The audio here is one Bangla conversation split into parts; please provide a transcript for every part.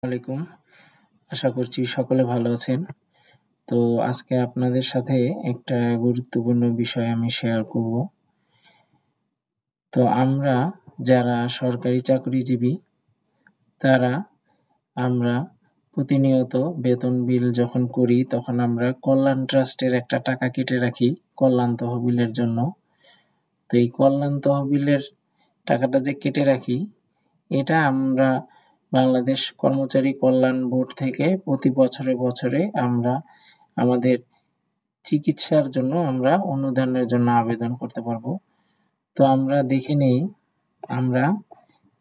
আলাইকুম। আশা করছি সকলে ভালো আছেন। তো আজকে আপনাদের সাথে একটা গুরুত্বপূর্ণ বিষয় আমি শেয়ার করব। তো আমরা যারা সরকারি চাকরিজীবী তারা আমরা প্রতিনিয়ত বেতন বিল যখন করি তখন আমরা কল্যাণ ট্রাস্টের একটা টাকা কেটে রাখি কল্যাণ তহবিলের জন্য। তো এই কল্যাণ তহবিলের টাকাটা যে কেটে রাখি এটা আমরা বাংলাদেশ কর্মচারী কল্যাণ বোর্ড থেকে প্রতি বছরে আমরা আমাদের চিকিৎসার জন্য আমরা অনুদানের জন্য আবেদন করতে পারবো। তো আমরা দেখে নেই আমরা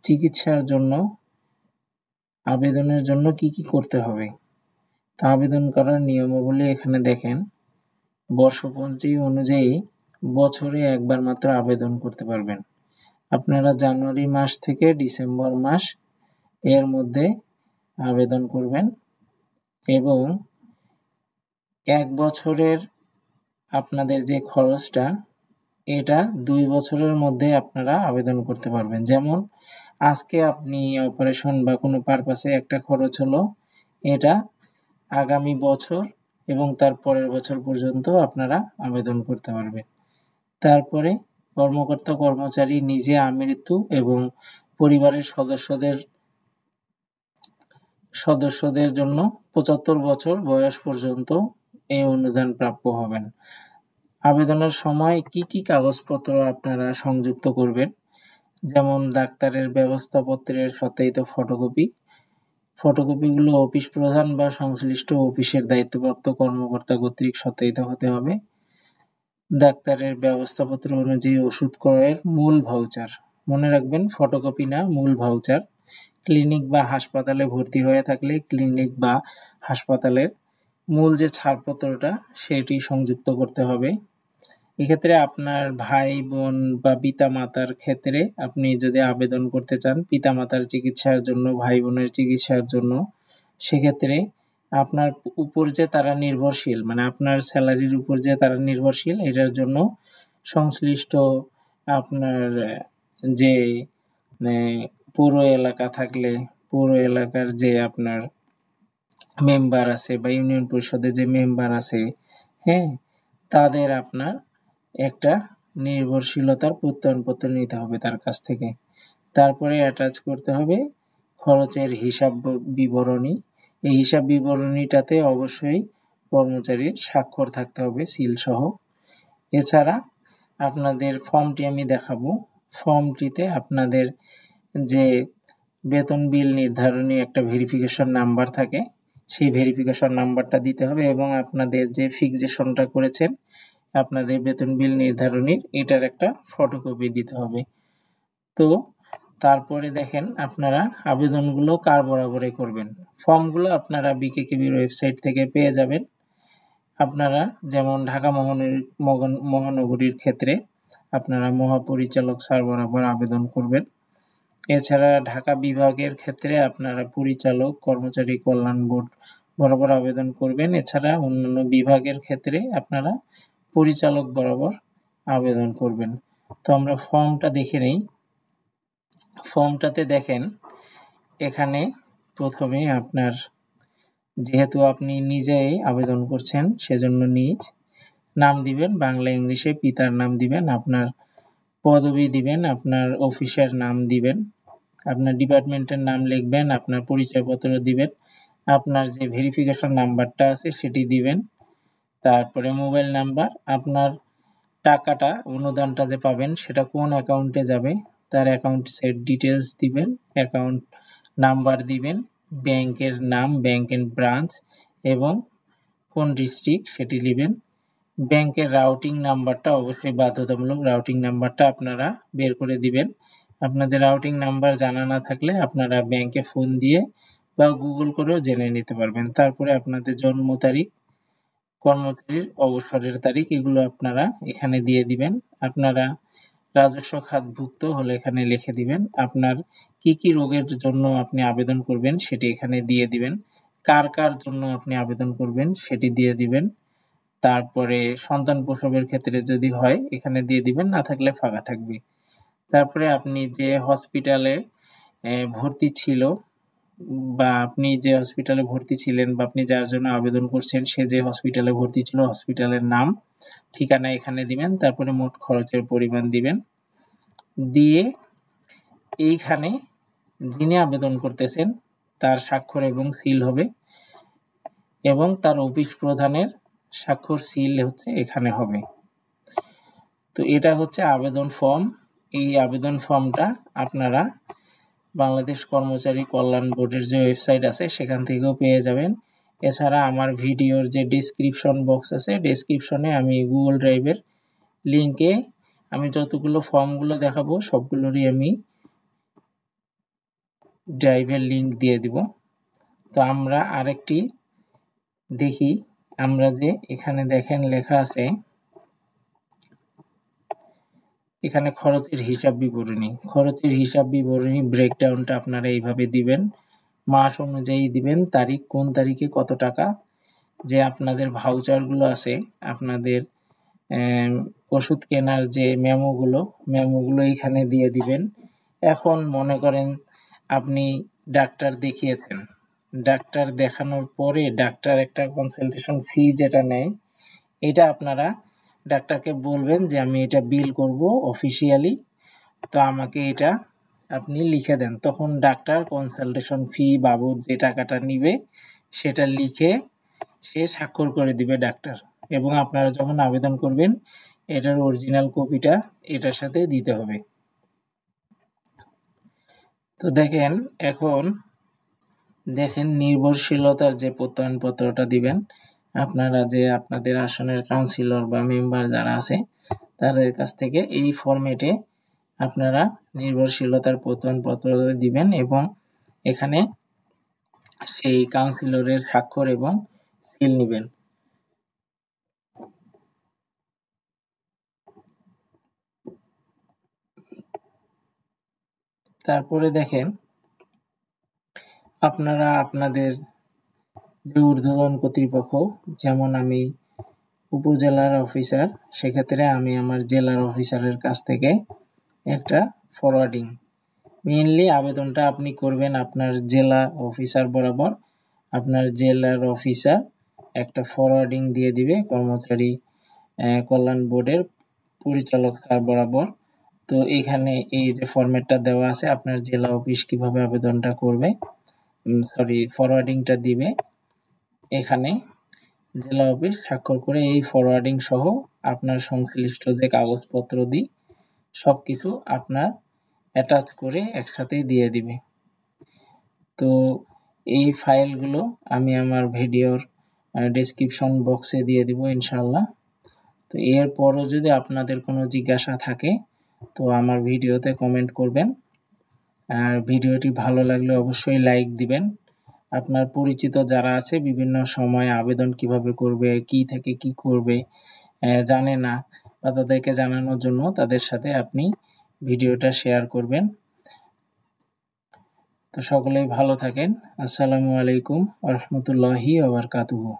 চিকিৎসার জন্য আবেদনের জন্য কি করতে হবে। তা আবেদন করার নিয়মাবলী এখানে দেখেন। বর্ষপঞ্জি অনুযায়ী বছরে একবার মাত্র আবেদন করতে পারবেন। আপনারা জানুয়ারি মাস থেকে ডিসেম্বর মাস এর মধ্যে আবেদন করবেন এবং ১ বছরের আপনাদের যে খরচটা এটা ২ বছরের মধ্যে আপনারা আবেদন করতে পারবেন। যেমন আজকে আপনি অপারেশন বা কোনো পারপাসে একটা খরচ হলো, এটা আগামী বছর এবং তার পরের বছর পর্যন্ত আপনারা আবেদন করতে পারবেন। তারপরে কর্মকর্তা-কর্মচারী নিজে আমৃত্যু এবং পরিবারের সদস্যদের জন্য ৭৫ বছর বয়স পর্যন্ত এই অনুদান প্রাপ্য হবেন। আবেদনের সময় কি কাগজপত্র আপনারা সংযুক্ত করবেন, যেমন ডাক্তারের ব্যবস্থাপত্রের সত্যায়িত ফটোকপিগুলো অফিস প্রধান বা সংশ্লিষ্ট অফিসের দায়িত্বপ্রাপ্ত কর্মকর্তা কর্তৃক সত্যায়িত হতে হবে। ডাক্তারের ব্যবস্থাপত্র অনুযায়ী ওষুধ ক্রয়ের মূল ভাউচার, মনে রাখবেন ফটোকপি না, মূল ভাউচার। ক্লিনিক বা হাসপাতালে ভর্তি হয়ে থাকলে ক্লিনিক বা হাসপাতালের মূল যে ছাড়পত্রটা সেটি সংযুক্ত করতে হবে। এক্ষেত্রে আপনার ভাই বোন বা পিতামাতার ক্ষেত্রে আপনি যদি আবেদন করতে চান পিতামাতার চিকিৎসার জন্য, ভাই বোনের চিকিৎসার জন্য, সেক্ষেত্রে আপনার উপর যে তারা নির্ভরশীল, মানে আপনার স্যালারির উপর যে তারা নির্ভরশীল, এটার জন্য সংশ্লিষ্ট আপনার যে পৌর এলাকা থাকলে পৌর এলাকার যে আপনার মেম্বার আছে বা ইউনিয়ন পরিষদের যে মেম্বার আছে, হ্যাঁ, তাদের আপনার একটা নির্ভরশীলতার প্রত্যয়নপত্র নিতে হবে তার কাছ থেকে। তারপরে অ্যাটাচ করতে হবে খরচের হিসাব বিবরণী। এই হিসাব বিবরণীটাতে অবশ্যই কর্মচারীর স্বাক্ষর থাকতে হবে সিল সহ। এছাড়া আপনাদের ফর্মটি আমি দেখাবো। ফর্মটিতে আপনাদের যে বেতন বিল নির্ধারণী একটা ভেরিফিকেশন নাম্বার থাকে, সেই ভেরিফিকেশন নাম্বারটা দিতে হবে এবং আপনাদের যে ফিক্সেশনটা করেছেন আপনাদের বেতন বিল নির্ধারণীর, এটার একটা ফটোকপি দিতে হবে। তো তারপরে দেখেন আপনারা আবেদনগুলো কার বরাবরে করবেন। ফর্মগুলো আপনারা বিকেকেবির ওয়েবসাইট থেকে পেয়ে যাবেন। আপনারা যেমন ঢাকা মহানগরীর ক্ষেত্রে আপনারা মহাপরিচালক স্যার বরাবর আবেদন করবেন। এছাড়া ঢাকা বিভাগের ক্ষেত্রে আপনারা পরিচালক কর্মচারী কল্যাণ বোর্ড বরাবর আবেদন করবেন। এছাড়া অন্যান্য বিভাগের ক্ষেত্রে আপনারা পরিচালক বরাবর আবেদন করবেন। তো আমরা ফর্মটা দেখে নেই। ফর্মটাতে দেখেন এখানে প্রথমে আপনার, যেহেতু আপনি নিজেই আবেদন করছেন সেজন্য নিজ নাম দিবেন, বাংলা ইংলিশে পিতার নাম দিবেন, আপনার পদবি দিবেন, আপনার অফিসের নাম দিবেন, আপনার ডিপার্টমেন্টের নাম লিখবেন, আপনার পরিচয়পত্র দিবেন, আপনার যে ভেরিফিকেশন নাম্বারটা আছে সেটি দিবেন, তারপরে মোবাইল নাম্বার, আপনার টাকাটা অনুদানটা যে পাবেন সেটা কোন অ্যাকাউন্টে যাবে তার অ্যাকাউন্ট সেট ডিটেলস দিবেন, অ্যাকাউন্ট নাম্বার দিবেন, ব্যাংকের নাম, ব্যাংকের ব্রাঞ্চ এবং কোন ডিস্ট্রিক্ট সেটি দিবেন। ব্যাংকের রাউটিং নাম্বারটা অবশ্যই বাধ্যতামূলক, রাউটিং নাম্বারটা আপনারা বের করে দিবেন। আপনাদের রাউটিং নাম্বার জানা না থাকলে আপনারা ব্যাংকে ফোন দিয়ে বা গুগল করেও জেনে নিতে পারবেন। তারপরে আপনাদের জন্ম তারিখ, কর্মচারীর অবসরের তারিখ, এগুলো আপনারা এখানে দিয়ে দিবেন। আপনারা রাজস্ব খাতভুক্ত হলে এখানে লিখে দিবেন। আপনার কি রোগের জন্য আপনি আবেদন করবেন সেটি এখানে দিয়ে দিবেন। কার জন্য আপনি আবেদন করবেন সেটি দিয়ে দিবেন। তারপরে সন্তান প্রসবের ক্ষেত্রে যদি হয় এখানে দিয়ে দিবেন, না থাকলে ফাঁকা থাকবে। তারপরে আপনি যে হসপিটালে ভর্তি ছিল বা আপনি যে হসপিটালে ভর্তি ছিলেন বা আপনি যার জন্য আবেদন করছেন সে যে হসপিটালে ভর্তি ছিল হসপিটালের নাম, ঠিকানা এখানে দিবেন। তারপরে মোট খরচের পরিমাণ দিবেন। দিয়ে এইখানে যিনি আবেদন করতেছেন তার স্বাক্ষর এবং সিল হবে এবং তার অফিস প্রধানের স্বাক্ষর সিল হচ্ছে এখানে হবে। তো এটা হচ্ছে আবেদন ফর্ম। এই আবেদন ফর্মটা আপনারা বাংলাদেশ কর্মচারী কল্যাণ বোর্ডের যে ওয়েবসাইট আছে সেখান থেকেও পেয়ে যাবেন। এছাড়া আমার ভিডিওর যে ডেসক্রিপশন বক্স আছে ডেসক্রিপশনে আমি গুগল ড্রাইভের লিঙ্কে আমি যতগুলো ফর্মগুলো দেখাবো সবগুলোরই আমি ড্রাইভের লিঙ্ক দিয়ে দিব। তো আমরা আরেকটি দেখি, আমরা যে এখানে দেখেন লেখা আছে এখানে খরচের হিসাব বিবরণী, খরচের হিসাব বিবরণী ব্রেকডাউনটা আপনারা এইভাবে দিবেন, মাস অনুযায়ী দিবেন, তারিখ কোন তারিখে কত টাকা, যে আপনাদের ভাউচারগুলো আছে আপনাদের ওষুধ কেনার যে মেমোগুলো এখানে দিয়ে দিবেন। এখন মনে করেন আপনি ডাক্তার দেখিয়েছেন, ডাক্তার দেখানোর পরে ডাক্তার একটা কনসালটেশন ফি যেটা নেয় এটা আপনারা ডাক্তারকে বলবেন যে আমি এটা বিল করব অফিসিয়ালি, তো আমাকে এটা আপনি লিখে দেন। তখন ডাক্তার কনসালটেশন ফি বাবদ যে টাকাটা নিবে সেটা লিখে সে স্বাক্ষর করে দিবে ডাক্তার, এবং আপনারা যখন আবেদন করবেন এটার অরিজিনাল কপিটা এটার সাথে দিতে হবে। তো দেখেন এখন দেখেন নির্ভরশীলতার যে প্রত্যয়নপত্রটা দিবেন, আপনারা যে আপনাদের আসনের কাউন্সিলর বা মেম্বার যারা আছে তাদের কাছ থেকে এই ফরম্যাটে আপনারা নির্ভরশীলতার প্রত্যয়নপত্র দিবেন এবং এখানে সেই কাউন্সিলরের স্বাক্ষর এবং সিল নেবেন। তারপরে দেখেন আপনারা আপনাদের যে ঊর্ধ্বতন কর্তৃপক্ষ, যেমন আমি উপজেলার অফিসার, সেক্ষেত্রে আমি আমার জেলার অফিসারের কাছ থেকে একটা ফরওয়ার্ডিং, মেইনলি আবেদনটা আপনি করবেন আপনার জেলা অফিসার বরাবর, আপনার জেলার অফিসার একটা ফরওয়ার্ডিং দিয়ে দিবে কর্মচারী কল্যাণ বোর্ডের পরিচালক স্যার বরাবর। তো এখানে এই যে ফরম্যাটটা দেওয়া আছে আপনার জেলা অফিস কিভাবে আবেদনটা করবে, ফরওয়ার্ডিংটা দিবে, এখানে জেলা অফিস স্বাক্ষর করে এই ফরওয়ার্ডিং সহ আপনার সংশ্লিষ্ট যে কাগজপত্র দিই সব কিছু আপনার অ্যাটাচ করে একসাথেই দিয়ে দিবে। তো এই ফাইলগুলো আমি আমার ভিডিওর ডেসক্রিপশন বক্সে দিয়ে দিব ইনশাআল্লাহ। তো এরপরও যদি আপনাদের কোনো জিজ্ঞাসা থাকে তো আমার ভিডিওতে কমেন্ট করবেন, আর ভিডিওটি ভালো লাগলে অবশ্যই লাইক দিবেন। আপনার পরিচিত যারা আছে বিভিন্ন সময় আবেদন কিভাবে করবে, কি থেকে কি করবে জানে না, বা তাদেরকে জানানোর জন্য তাদের সাথে আপনি ভিডিওটা শেয়ার করবেন। তো সকলেই ভালো থাকেন। আসসালামু আলাইকুম ওয়া রাহমাতুল্লাহি ওয়া বারাকাতুহু।